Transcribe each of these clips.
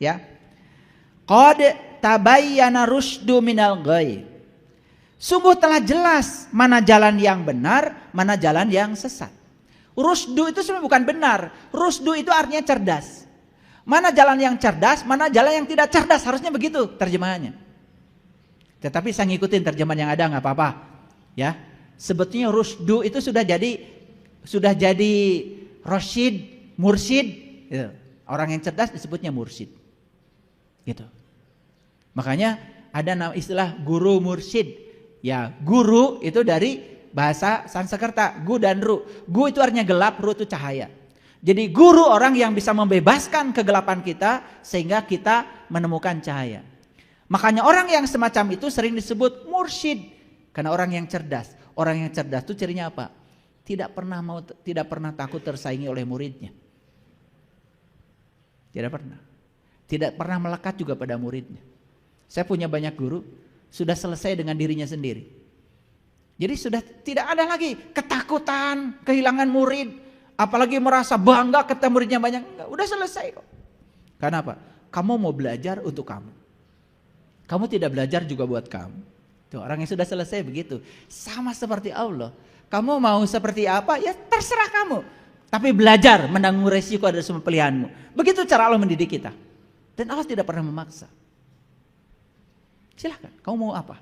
Ya. Qad tabayyana rusydu minal ghayy. Sungguh telah jelas mana jalan yang benar, mana jalan yang sesat. Rusdu itu sebenarnya bukan benar. Rusdu itu artinya cerdas. Mana jalan yang cerdas, mana jalan yang tidak cerdas. Harusnya begitu terjemahannya. Tetapi saya ngikutin terjemahan yang ada nggak apa-apa. Ya, sebetulnya rusdu itu sudah jadi rosyid, mursyid. Gitu. Orang yang cerdas disebutnya mursyid. Gitu. Makanya ada istilah guru mursyid. Ya, guru itu dari bahasa Sanskerta, gu dan ru. Gu itu artinya gelap, ru itu cahaya. Jadi guru orang yang bisa membebaskan kegelapan kita sehingga kita menemukan cahaya. Makanya orang yang semacam itu sering disebut mursyid karena orang yang cerdas. Orang yang cerdas itu cirinya apa? Tidak pernah takut tersaingi oleh muridnya. Tidak pernah. Tidak pernah melekat juga pada muridnya. Saya punya banyak guru sudah selesai dengan dirinya sendiri. Jadi sudah tidak ada lagi ketakutan kehilangan murid, apalagi merasa bangga ketemu muridnya banyak. Enggak, udah selesai kok. Karena apa? Kamu mau belajar untuk kamu. Kamu tidak belajar juga buat kamu. Tuh, orang yang sudah selesai begitu. Sama seperti Allah. Kamu mau seperti apa? Ya terserah kamu. Tapi belajar menanggung resiko dari semua pilihanmu. Begitu cara Allah mendidik kita. Dan Allah tidak pernah memaksa. Silahkan, kamu mau apa?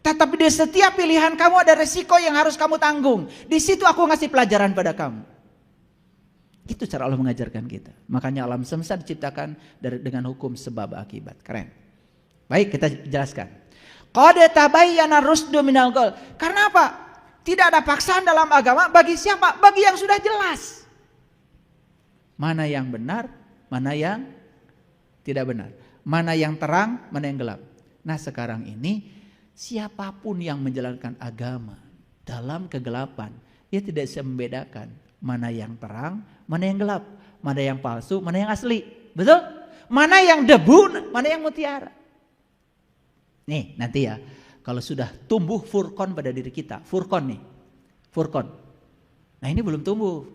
Tetapi di setiap pilihan kamu ada resiko yang harus kamu tanggung. Di situ aku ngasih pelajaran pada kamu. Itu cara Allah mengajarkan kita. Makanya alam semesta diciptakan dengan hukum sebab akibat. Keren. Baik, kita jelaskan. Qad tabayyana rusdu minal ghayy. Karena apa? Tidak ada paksaan dalam agama bagi siapa? Bagi yang sudah jelas. Mana yang benar, mana yang tidak benar. Mana yang terang, mana yang gelap. Nah sekarang ini siapapun yang menjalankan agama dalam kegelapan, dia tidak bisa membedakan mana yang terang, mana yang gelap, mana yang palsu, mana yang asli. Betul? Mana yang debu, mana yang mutiara. Nih nanti ya, kalau sudah tumbuh furqon pada diri kita, furqon nih, furqon. Nah ini belum tumbuh,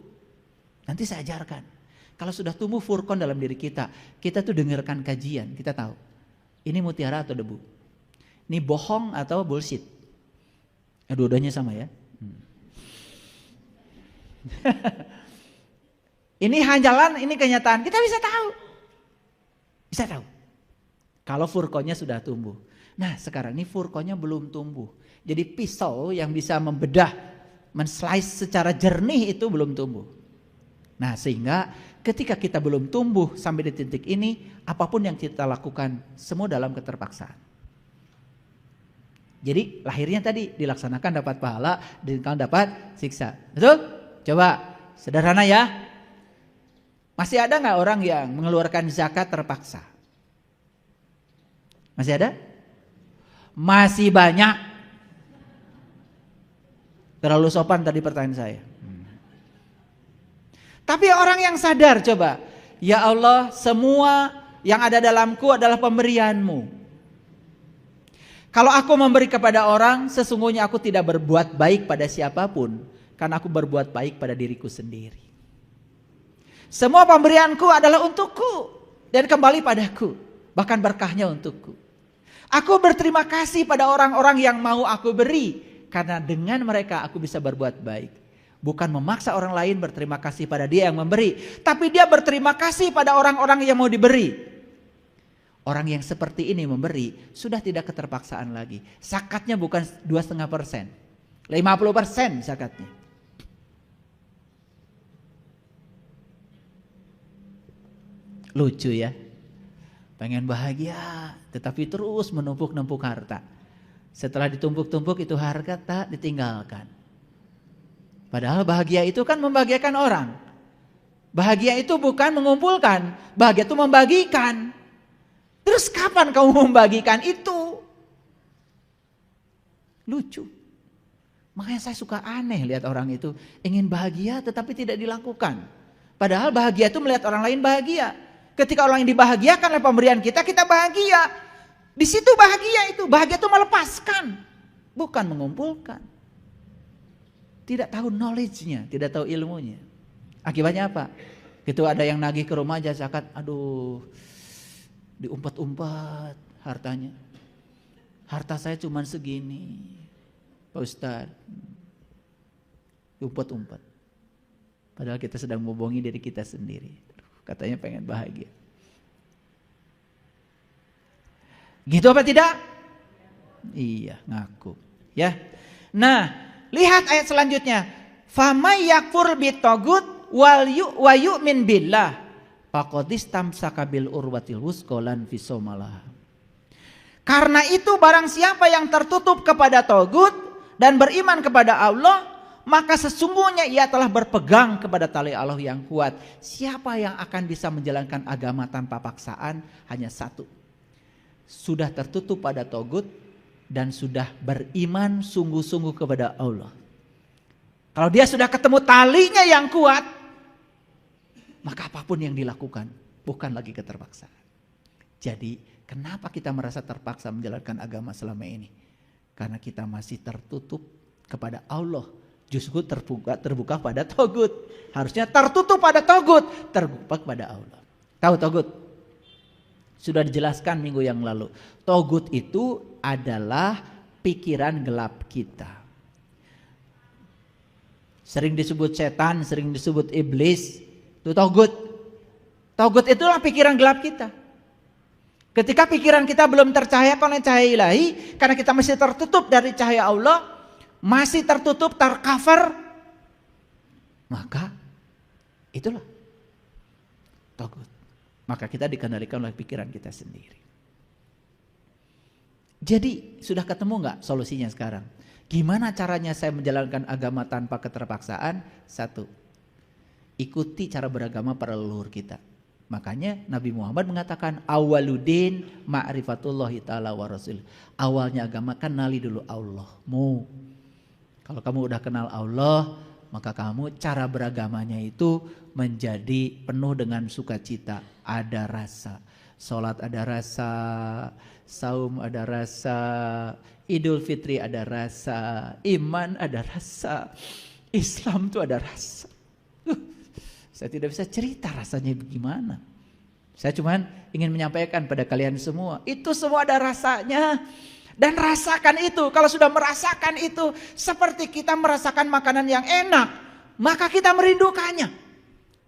nanti saya ajarkan. Kalau sudah tumbuh furqon dalam diri kita, kita tuh dengarkan kajian, kita tahu ini mutiara atau debu, ini bohong atau bullshit. Ya, dua-duanya sama ya. Ini hanjalan, ini kenyataan, kita bisa tahu. Bisa tahu. Kalau furqonnya sudah tumbuh. Nah sekarang ini furqonnya belum tumbuh. Jadi pisau yang bisa membedah, men-slice secara jernih itu belum tumbuh. Nah sehingga ketika kita belum tumbuh sampai di titik ini, apapun yang kita lakukan semua dalam keterpaksaan. Jadi lahirnya tadi dilaksanakan dapat pahala, ditinggalkan dapat siksa. Betul? Coba sederhana ya. Masih ada nggak orang yang mengeluarkan zakat terpaksa? Masih ada? Masih banyak. Terlalu sopan tadi pertanyaan saya. Tapi orang yang sadar coba, ya Allah semua yang ada dalamku adalah pemberianmu. Kalau aku memberi kepada orang, sesungguhnya aku tidak berbuat baik pada siapapun, karena aku berbuat baik pada diriku sendiri. Semua pemberianku adalah untukku dan kembali padaku, bahkan berkahnya untukku. Aku berterima kasih pada orang-orang yang mau aku beri, karena dengan mereka aku bisa berbuat baik. Bukan memaksa orang lain berterima kasih pada dia yang memberi, tapi dia berterima kasih pada orang-orang yang mau diberi. Orang yang seperti ini memberi sudah tidak keterpaksaan lagi. Zakatnya bukan 2,5%, 50% zakatnya. Lucu ya, pengen bahagia tetapi terus menumpuk-numpuk harta. Setelah ditumpuk-tumpuk itu harta tak ditinggalkan. Padahal bahagia itu kan membahagiakan orang. Bahagia itu bukan mengumpulkan, bahagia itu membagikan. Terus kapan kamu membagikan itu? Lucu. Makanya saya suka aneh lihat orang itu ingin bahagia tetapi tidak dilakukan. Padahal bahagia itu melihat orang lain bahagia. Ketika orang yang dibahagiakan oleh pemberian kita, kita bahagia. Di situ bahagia itu melepaskan, bukan mengumpulkan. Tidak tahu knowledge-nya, tidak tahu ilmunya. Akibatnya apa? Gitu ada yang nagih ke rumah aja zakat, aduh, diumpat-umpat hartanya. Harta saya cuma segini, Pak Ustadz. Diumpat-umpat. Padahal kita sedang membohongi diri kita sendiri. Katanya pengen bahagia. Gitu apa tidak? Iya, ngaku. Ya. Nah, lihat ayat selanjutnya. Famay yakfur bitagut wa yu'min billah faqad istamsaka bil urwatil wusqa lan fisamalah. Karena itu barang siapa yang tertutup kepada tagut dan beriman kepada Allah, maka sesungguhnya ia telah berpegang kepada tali Allah yang kuat. Siapa yang akan bisa menjalankan agama tanpa paksaan? Hanya satu. Sudah tertutup pada tagut dan sudah beriman sungguh-sungguh kepada Allah. Kalau dia sudah ketemu talinya yang kuat, maka apapun yang dilakukan bukan lagi keterpaksaan. Jadi kenapa kita merasa terpaksa menjalankan agama selama ini? Karena kita masih tertutup kepada Allah. Justru terbuka pada tagut. Harusnya tertutup pada tagut, terbuka kepada Allah. Tahu tagut? Sudah dijelaskan minggu yang lalu. Tagut itu adalah pikiran gelap kita. Sering disebut setan, sering disebut iblis. Itu tagut. Tagut itulah pikiran gelap kita. Ketika pikiran kita belum tercahayakan oleh cahaya ilahi, karena kita masih tertutup dari cahaya Allah, masih tertutup, tercover, maka itulah tagut. Maka kita dikendalikan oleh pikiran kita sendiri. Jadi sudah ketemu nggak solusinya sekarang? Gimana caranya saya menjalankan agama tanpa keterpaksaan? Satu, ikuti cara beragama para leluhur kita. Makanya Nabi Muhammad mengatakan awaludin ma'rifatullahi ta'ala wa rasul. Awalnya agama kenali dulu Allahmu. Kalau kamu udah kenal Allah, maka kamu cara beragamanya itu menjadi penuh dengan sukacita. Ada rasa, sholat ada rasa, saum ada rasa, Idul Fitri ada rasa, iman ada rasa, Islam itu ada rasa. Saya tidak bisa cerita rasanya bagaimana. Saya cuma ingin menyampaikan pada kalian semua, itu semua ada rasanya. Dan rasakan itu, kalau sudah merasakan itu, seperti kita merasakan makanan yang enak, maka kita merindukannya.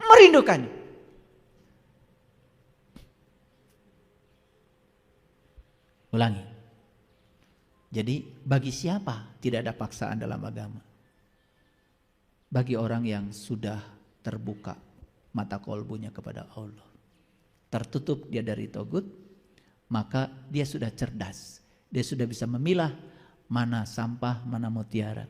Merindukannya. Ulangi. Jadi bagi siapa tidak ada paksaan dalam agama? Bagi orang yang sudah terbuka mata kolbunya kepada Allah. Tertutup dia dari tagut, maka dia sudah cerdas. Dia sudah bisa memilah mana sampah, mana mutiara.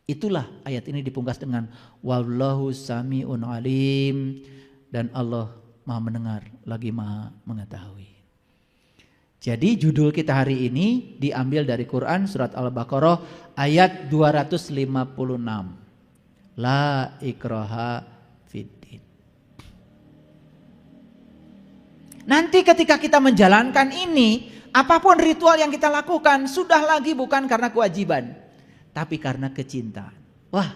Itulah ayat ini dipungkas dengan wallahu sami'un alim, dan Allah Maha mendengar lagi Maha mengetahui. Jadi judul kita hari ini diambil dari Quran surat Al-Baqarah ayat 256. La ikraha fiddin. Nanti ketika kita menjalankan ini, apapun ritual yang kita lakukan sudah lagi bukan karena kewajiban, tapi karena kecintaan. Wah,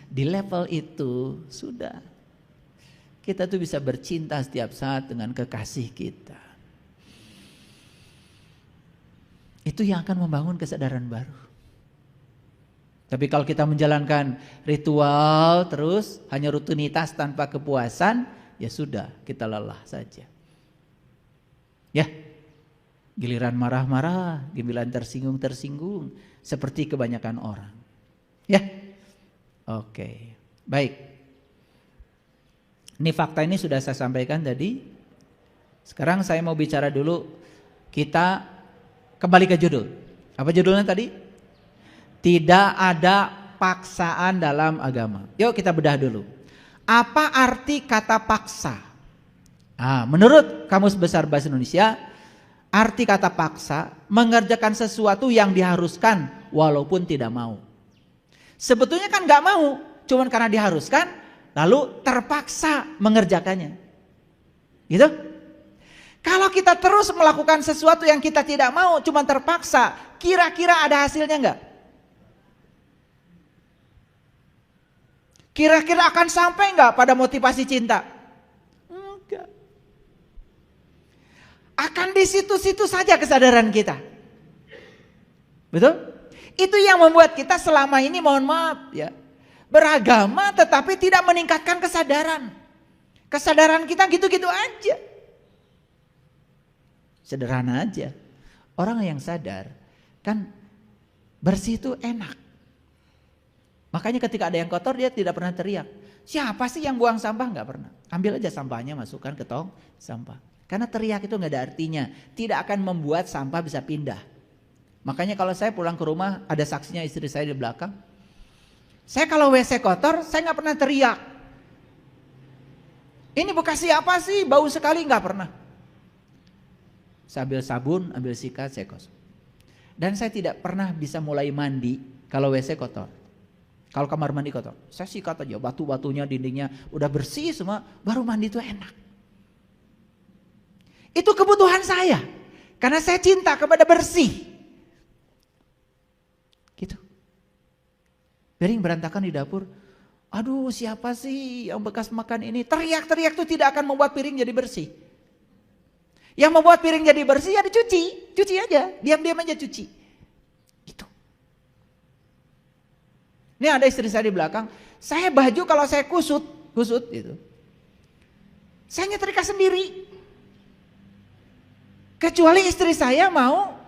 di level itu sudah kita tuh bisa bercinta setiap saat dengan kekasih kita. Itu yang akan membangun kesadaran baru. Tapi kalau kita menjalankan ritual terus, hanya rutinitas tanpa kepuasan, ya sudah, kita lelah saja. Ya, giliran marah-marah, giliran tersinggung-tersinggung, seperti kebanyakan orang. Ya, oke, baik. Ini fakta ini sudah saya sampaikan tadi. Sekarang saya mau bicara dulu, kita kembali ke judul. Apa judulnya tadi? Tidak ada paksaan dalam agama. Yuk kita bedah dulu. Apa arti kata paksa? Menurut Kamus Besar Bahasa Indonesia, arti kata paksa mengerjakan sesuatu yang diharuskan walaupun tidak mau. Sebetulnya kan gak mau, cuman karena diharuskan lalu terpaksa mengerjakannya. Gitu? Kalau kita terus melakukan sesuatu yang kita tidak mau, cuma terpaksa, kira-kira ada hasilnya enggak? Kira-kira akan sampai enggak pada motivasi cinta? Akan di situ-situ saja kesadaran kita. Betul? Itu yang membuat kita selama ini, mohon maaf ya, beragama tetapi tidak meningkatkan kesadaran. Kesadaran kita gitu-gitu aja. Sederhana aja. Orang yang sadar kan bersih itu enak. Makanya ketika ada yang kotor dia tidak pernah teriak. Siapa sih yang buang sampah? Nggak pernah. Ambil aja sampahnya, masukkan ke tong sampah. Karena teriak itu nggak ada artinya. Tidak akan membuat sampah bisa pindah. Makanya kalau saya pulang ke rumah, ada saksinya istri saya di belakang. Saya kalau WC kotor, saya nggak pernah teriak. Ini bekas siapa sih? Bau sekali, nggak pernah. Saya ambil sabun, ambil sikat, saya gosok. Dan saya tidak pernah bisa mulai mandi kalau WC kotor. Kalau kamar mandi kotor, saya sikat aja, batu-batunya, dindingnya udah bersih semua, baru mandi itu enak. Itu kebutuhan saya, karena saya cinta kepada bersih. Gitu. Piring berantakan di dapur, aduh siapa sih yang bekas makan ini? Teriak-teriak itu tidak akan membuat piring jadi bersih. Yang membuat piring jadi bersih ya dicuci, cuci aja, diam-diam aja cuci. Gitu. Ini ada istri saya di belakang, saya baju kalau saya kusut gitu. Saya nyetrika sendiri. Kecuali istri saya mau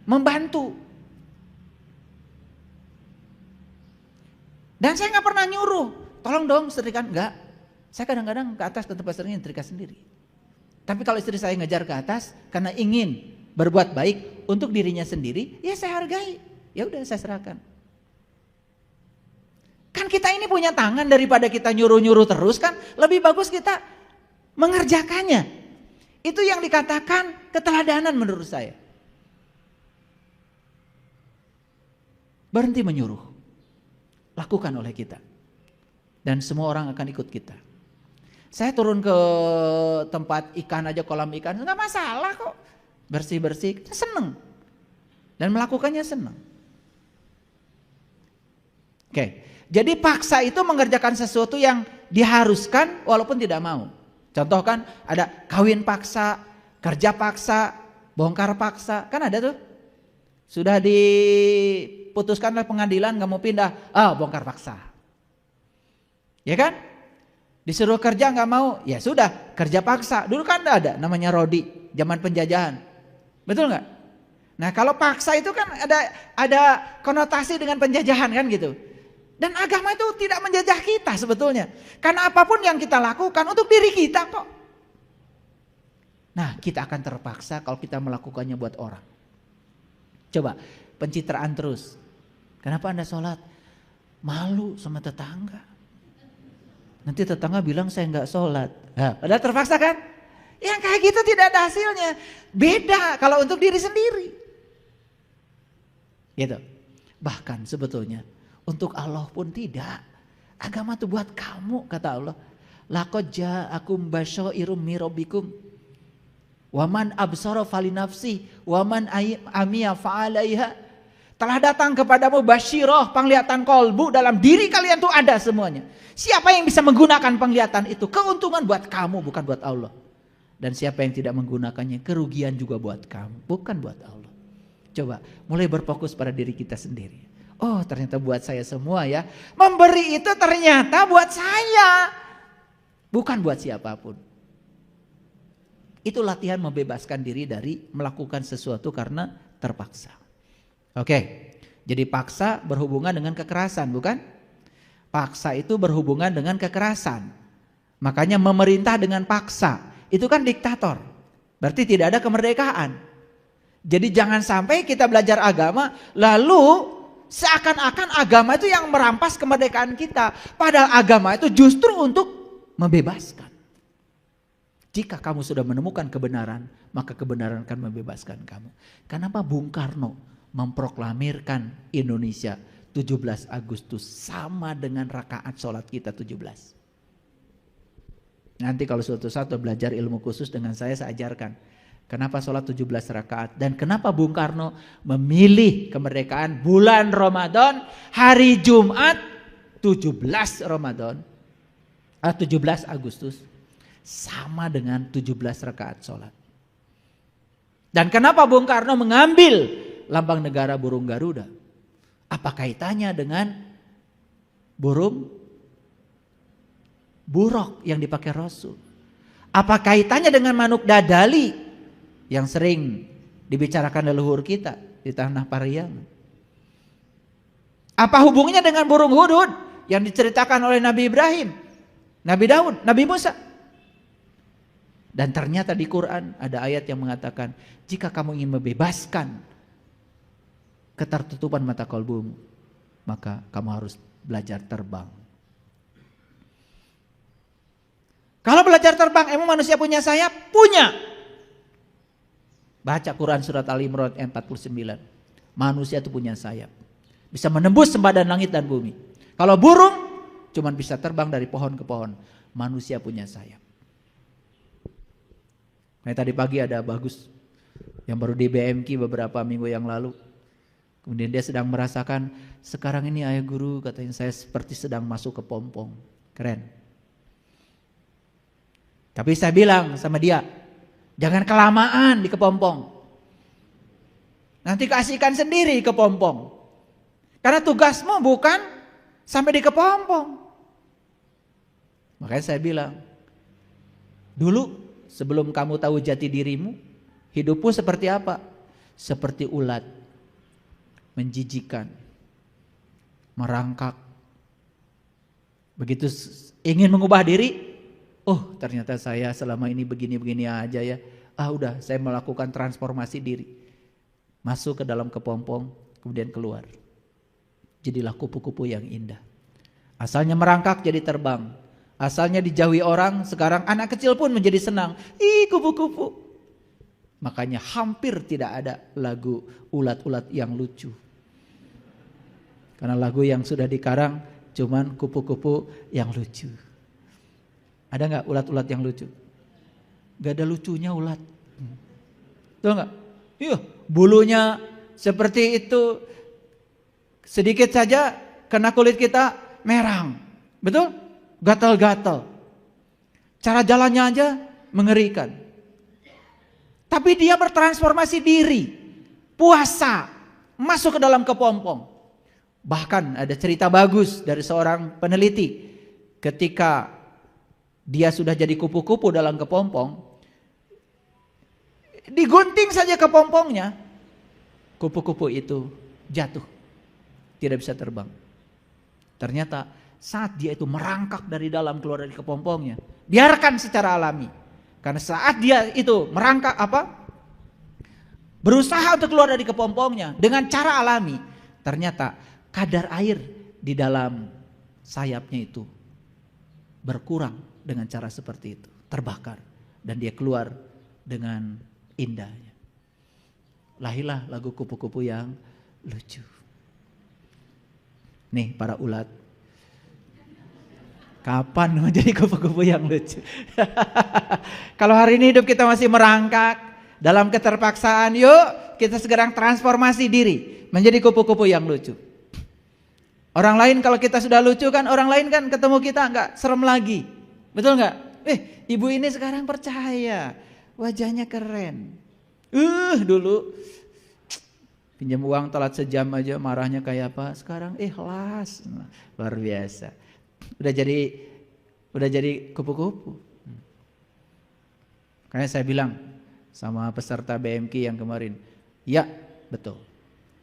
membantu. Dan saya nggak pernah nyuruh, tolong dong setrikaan, enggak. Saya kadang-kadang ke atas ke tempat seringnya nyetrika sendiri. Tapi kalau istri saya ngejar ke atas karena ingin berbuat baik untuk dirinya sendiri, ya saya hargai. Ya udah saya serahkan. Kan kita ini punya tangan, daripada kita nyuruh-nyuruh terus kan, lebih bagus kita mengerjakannya. Itu yang dikatakan keteladanan menurut saya. Berhenti menyuruh. Lakukan oleh kita. Dan semua orang akan ikut kita. Saya turun ke tempat ikan aja, kolam ikan, enggak masalah kok. Bersih-bersih, seneng. Dan melakukannya seneng. Oke, jadi paksa itu mengerjakan sesuatu yang diharuskan walaupun tidak mau. Contoh kan ada kawin paksa, kerja paksa, bongkar paksa, kan ada tuh. Sudah diputuskan oleh pengadilan gak mau pindah, bongkar paksa. Ya kan? Disuruh kerja gak mau, ya sudah kerja paksa. Dulu kan ada namanya Rodi, zaman penjajahan. Betul gak? Nah kalau paksa itu kan ada konotasi dengan penjajahan kan gitu. Dan agama itu tidak menjajah kita sebetulnya. Karena apapun yang kita lakukan untuk diri kita kok. Nah kita akan terpaksa kalau kita melakukannya buat orang. Coba pencitraan terus. Kenapa Anda sholat? Malu sama tetangga. Nanti tetangga bilang saya nggak sholat. Nah, padahal terpaksa kan? Yang kayak gitu tidak ada hasilnya. Beda kalau untuk diri sendiri. Gitu. Bahkan sebetulnya untuk Allah pun tidak. Agama itu buat kamu kata Allah. Laqad ja'akum basyairum mir rabbikum. Waman absara falinafsi, waman amiya fa'alaiha. Telah datang kepadamu basyirah, penglihatan kolbu, dalam diri kalian tuh ada semuanya. Siapa yang bisa menggunakan penglihatan itu? Keuntungan buat kamu, bukan buat Allah. Dan siapa yang tidak menggunakannya, kerugian juga buat kamu, bukan buat Allah. Coba mulai berfokus pada diri kita sendiri. Oh ternyata buat saya semua ya. Memberi itu ternyata buat saya. Bukan buat siapapun. Itu latihan membebaskan diri dari melakukan sesuatu karena terpaksa. Oke, jadi paksa berhubungan dengan kekerasan bukan? Paksa itu berhubungan dengan kekerasan. Makanya memerintah dengan paksa. Itu kan diktator. Berarti tidak ada kemerdekaan. Jadi jangan sampai kita belajar agama lalu seakan-akan agama itu yang merampas kemerdekaan kita. Padahal agama itu justru untuk membebaskan. Jika kamu sudah menemukan kebenaran, maka kebenaran akan membebaskan kamu. Kenapa Bung Karno memproklamirkan Indonesia 17 Agustus sama dengan rakaat sholat kita 17. Nanti kalau suatu saat belajar ilmu khusus dengan saya ajarkan. Kenapa sholat 17 rakaat dan kenapa Bung Karno memilih kemerdekaan bulan Ramadan hari Jumat 17 Ramadan 17 Agustus sama dengan 17 rakaat sholat. Dan kenapa Bung Karno mengambil lambang negara burung Garuda? Apa kaitannya dengan burung burok yang dipakai Rasul? Apa kaitannya dengan manuk dadali yang sering dibicarakan leluhur kita di tanah Pariangan? Apa hubungannya dengan burung hudhud yang diceritakan oleh Nabi Ibrahim, Nabi Daud, Nabi Musa? Dan ternyata di Quran ada ayat yang mengatakan, jika kamu ingin membebaskan ketertutupan mata kalbumu, maka kamu harus belajar terbang. Kalau belajar terbang, emang manusia punya sayap? Punya. Baca Quran surat Al-Imran ayat 49. Manusia itu punya sayap. Bisa menembus sempadan langit dan bumi. Kalau burung cuma bisa terbang dari pohon ke pohon. Manusia punya sayap. Nah, tadi pagi ada Bagus yang baru di BMK beberapa minggu yang lalu. Kemudian dia sedang merasakan, sekarang ini ayah guru, katanya saya seperti sedang masuk ke pompong. Keren. Tapi saya bilang sama dia, jangan kelamaan di kepompong. Nanti keasikan sendiri ke pompong. Karena tugasmu bukan sampai di kepompong. Makanya saya bilang, dulu sebelum kamu tahu jati dirimu, hidupmu seperti apa? Seperti ulat, menjijikan, merangkak. Begitu ingin mengubah diri, oh ternyata saya selama ini begini-begini aja ya. Udah saya melakukan transformasi diri. Masuk ke dalam kepompong, kemudian keluar. Jadilah kupu-kupu yang indah. Asalnya merangkak jadi terbang. Asalnya dijauhi orang, sekarang anak kecil pun menjadi senang. Ih, kupu-kupu. Makanya hampir tidak ada lagu ulat-ulat yang lucu. Karena lagu yang sudah dikarang cuman kupu-kupu yang lucu. Ada gak ulat-ulat yang lucu? Gak ada lucunya ulat. Tahu gak? Iya, bulunya seperti itu. Sedikit saja kena kulit kita merang. Betul? Gatal-gatal. Cara jalannya aja mengerikan. Tapi dia bertransformasi diri. Puasa. Masuk ke dalam kepompong. Bahkan ada cerita bagus dari seorang peneliti. Ketika dia sudah jadi kupu-kupu dalam kepompong. Digunting saja kepompongnya. Kupu-kupu itu jatuh. Tidak bisa terbang. Ternyata saat dia itu merangkak dari dalam keluar dari kepompongnya, biarkan secara alami. Karena saat dia itu merangkak berusaha untuk keluar dari kepompongnya dengan cara alami, ternyata kadar air di dalam sayapnya itu berkurang dengan cara seperti itu, terbakar dan dia keluar dengan indahnya. Lahirlah lagu kupu-kupu yang lucu. Nih para ulat, kapan mau jadi kupu-kupu yang lucu? Kalau hari ini hidup kita masih merangkak dalam keterpaksaan, yuk kita segera transformasi diri menjadi kupu-kupu yang lucu. Orang lain kalau kita sudah lucu kan, orang lain kan ketemu kita nggak serem lagi, betul nggak? Ibu ini sekarang percaya, wajahnya keren. Dulu pinjam uang telat sejam aja marahnya kayak apa, sekarang ikhlas, luar biasa. Udah jadi kupu-kupu. Kayak saya bilang sama peserta BMK yang kemarin, ya betul,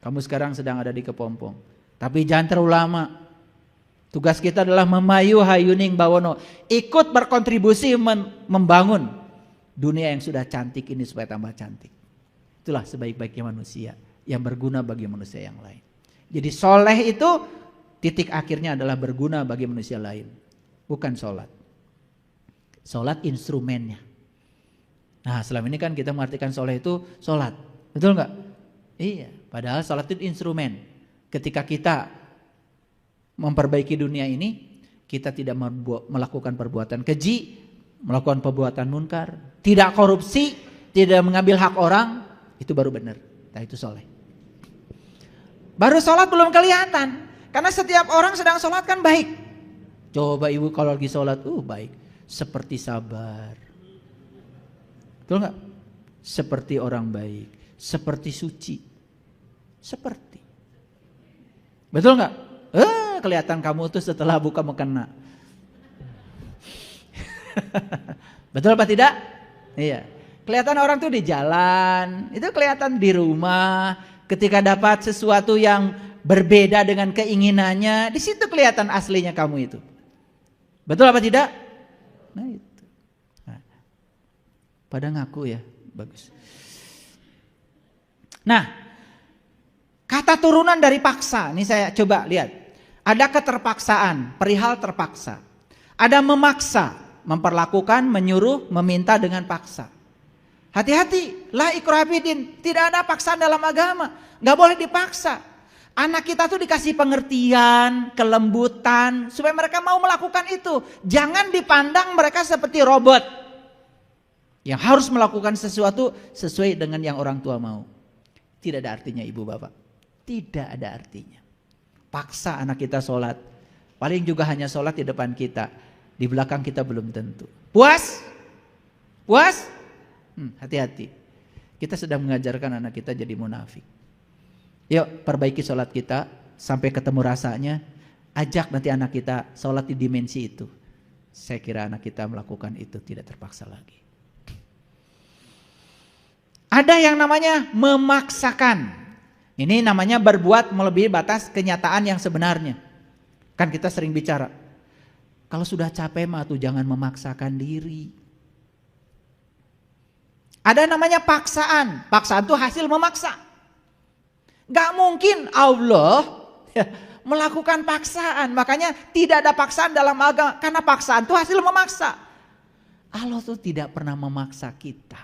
kamu sekarang sedang ada di kepompong, tapi jangan terlalu lama. Tugas kita adalah memayu hayuning bawono, ikut berkontribusi membangun dunia yang sudah cantik ini supaya tambah cantik. Itulah sebaik-baiknya manusia yang berguna bagi manusia yang lain. Jadi soleh itu titik akhirnya adalah berguna bagi manusia lain. Bukan sholat. Sholat instrumennya. Nah selama ini kan kita mengartikan soleh itu sholat. Betul nggak? Iya. Padahal sholat itu instrumen. Ketika kita memperbaiki dunia ini, kita tidak melakukan perbuatan keji, melakukan perbuatan munkar, tidak korupsi, tidak mengambil hak orang, itu baru benar. Nah itu soleh. Baru sholat belum kelihatan. Karena setiap orang sedang sholat kan baik. Coba ibu kalau lagi sholat, baik. Seperti sabar. Betul gak? seperti orang baik, seperti suci. Seperti. Betul nggak? Kelihatan kamu tuh setelah buka mukena. Betul apa tidak? Iya. Kelihatan orang tuh di jalan, itu kelihatan di rumah, ketika dapat sesuatu yang berbeda dengan keinginannya, di situ kelihatan aslinya kamu itu. Betul apa tidak? Nah itu. Nah, pada ngaku ya, bagus. Nah, kata turunan dari paksa, ini saya coba lihat. Ada keterpaksaan, perihal terpaksa. Ada memaksa, memperlakukan, menyuruh, meminta dengan paksa. Hati-hati, la ikraha fiddin, tidak ada paksaan dalam agama, nggak boleh dipaksa. Anak kita tuh dikasih pengertian, kelembutan, supaya mereka mau melakukan itu. Jangan dipandang mereka seperti robot yang harus melakukan sesuatu sesuai dengan yang orang tua mau. Tidak ada artinya ibu bapak, tidak ada artinya. Paksa anak kita sholat, paling juga hanya sholat di depan kita, di belakang kita belum tentu. Puas? Puas? Hati-hati, kita sedang mengajarkan anak kita jadi munafik. Yuk perbaiki sholat kita sampai ketemu rasanya. Ajak nanti anak kita sholat di dimensi itu. Saya kira anak kita melakukan itu tidak terpaksa lagi. Ada yang namanya memaksakan. Ini namanya berbuat melebihi batas kenyataan yang sebenarnya. Kan kita sering bicara, kalau sudah capek mah tuh jangan memaksakan diri. Ada namanya paksaan. Paksaan itu hasil memaksa. Gak mungkin Allah melakukan paksaan. Makanya tidak ada paksaan dalam agama. Karena paksaan itu hasil memaksa. Allah tuh tidak pernah memaksa kita.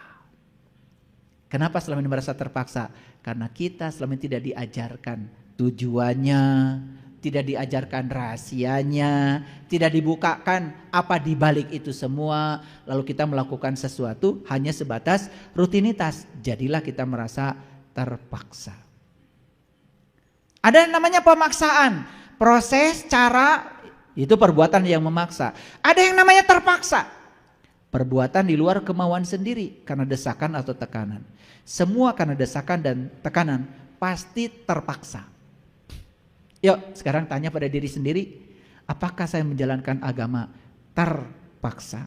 Kenapa selama ini merasa terpaksa? Karena kita selama ini tidak diajarkan tujuannya, tidak diajarkan rahasianya, tidak dibukakan apa di balik itu semua. Lalu kita melakukan sesuatu hanya sebatas rutinitas. Jadilah kita merasa terpaksa. Ada yang namanya pemaksaan. Proses, cara, itu perbuatan yang memaksa. Ada yang namanya terpaksa. Perbuatan di luar kemauan sendiri karena desakan atau tekanan. Semua karena desakan dan tekanan pasti terpaksa. Yuk sekarang tanya pada diri sendiri, apakah saya menjalankan agama terpaksa?